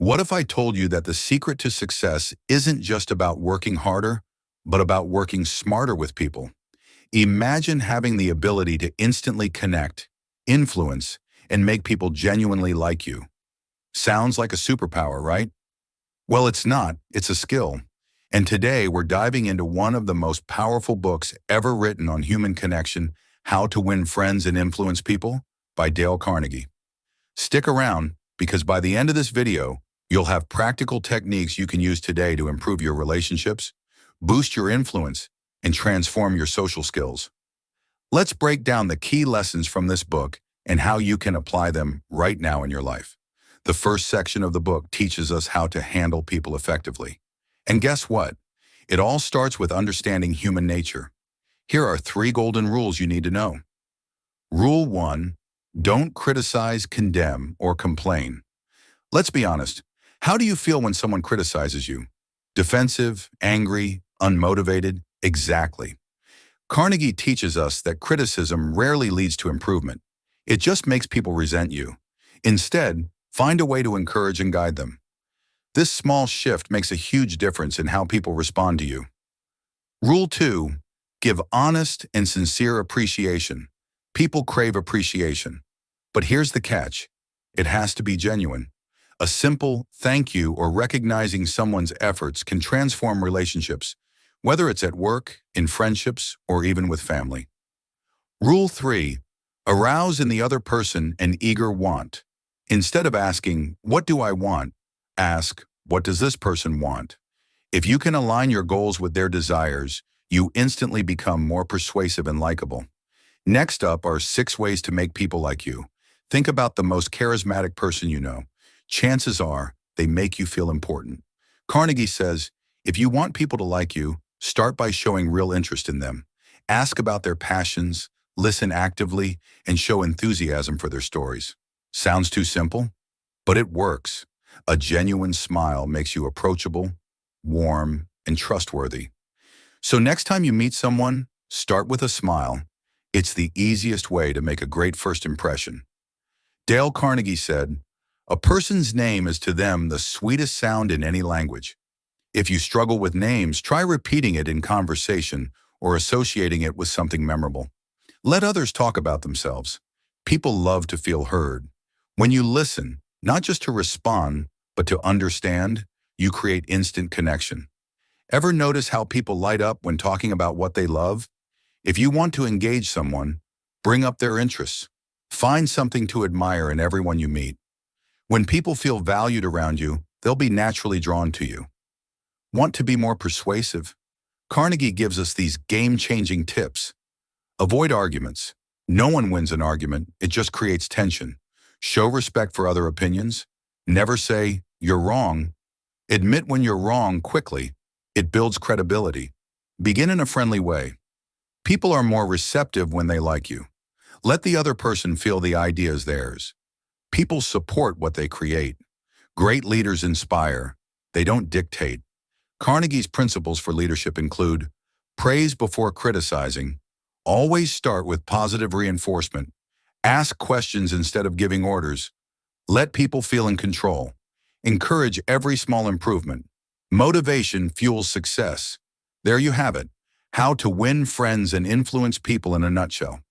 What if I told you that the secret to success isn't just about working harder, but about working smarter with people? Imagine having the ability to instantly connect, influence, and make people genuinely like you. Sounds like a superpower, right? Well, it's not. It's a skill. And today we're diving into one of the most powerful books ever written on human connection, How to Win Friends and Influence People by Dale Carnegie. Stick around because by the end of this video, you'll have practical techniques you can use today to improve your relationships, boost your influence, and transform your social skills. Let's break down the key lessons from this book and how you can apply them right now in your life. The first section of the book teaches us how to handle people effectively. And guess what? It all starts with understanding human nature. Here are 3 golden rules you need to know. Rule 1, don't criticize, condemn, or complain. Let's be honest. How do you feel when someone criticizes you? Defensive, angry, unmotivated? Exactly. Carnegie teaches us that criticism rarely leads to improvement. It just makes people resent you. Instead, find a way to encourage and guide them. This small shift makes a huge difference in how people respond to you. Rule 2, give honest and sincere appreciation. People crave appreciation. But here's the catch. It has to be genuine. A simple thank you or recognizing someone's efforts can transform relationships, whether it's at work, in friendships, or even with family. Rule 3, arouse in the other person an eager want. Instead of asking, what do I want? Ask, what does this person want? If you can align your goals with their desires, you instantly become more persuasive and likable. Next up are 6 ways to make people like you. Think about the most charismatic person you know. Chances are they make you feel important. Carnegie says, if you want people to like you, start by showing real interest in them. Ask about their passions, listen actively, and show enthusiasm for their stories. Sounds too simple? But it works. A genuine smile makes you approachable, warm, and trustworthy. So next time you meet someone, start with a smile. It's the easiest way to make a great first impression. Dale Carnegie said, a person's name is to them the sweetest sound in any language. If you struggle with names, try repeating it in conversation or associating it with something memorable. Let others talk about themselves. People love to feel heard. When you listen, not just to respond, but to understand, you create instant connection. Ever notice how people light up when talking about what they love? If you want to engage someone, bring up their interests. Find something to admire in everyone you meet. When people feel valued around you, they'll be naturally drawn to you. Want to be more persuasive? Carnegie gives us these game-changing tips. Avoid arguments. No one wins an argument, it just creates tension. Show respect for other opinions. Never say, you're wrong. Admit when you're wrong quickly. It builds credibility. Begin in a friendly way. People are more receptive when they like you. Let the other person feel the idea is theirs. People support what they create. Great leaders inspire. They don't dictate. Carnegie's principles for leadership include praise before criticizing. Always start with positive reinforcement. Ask questions instead of giving orders. Let people feel in control. Encourage every small improvement. Motivation fuels success. There you have it. How to win friends and influence people in a nutshell.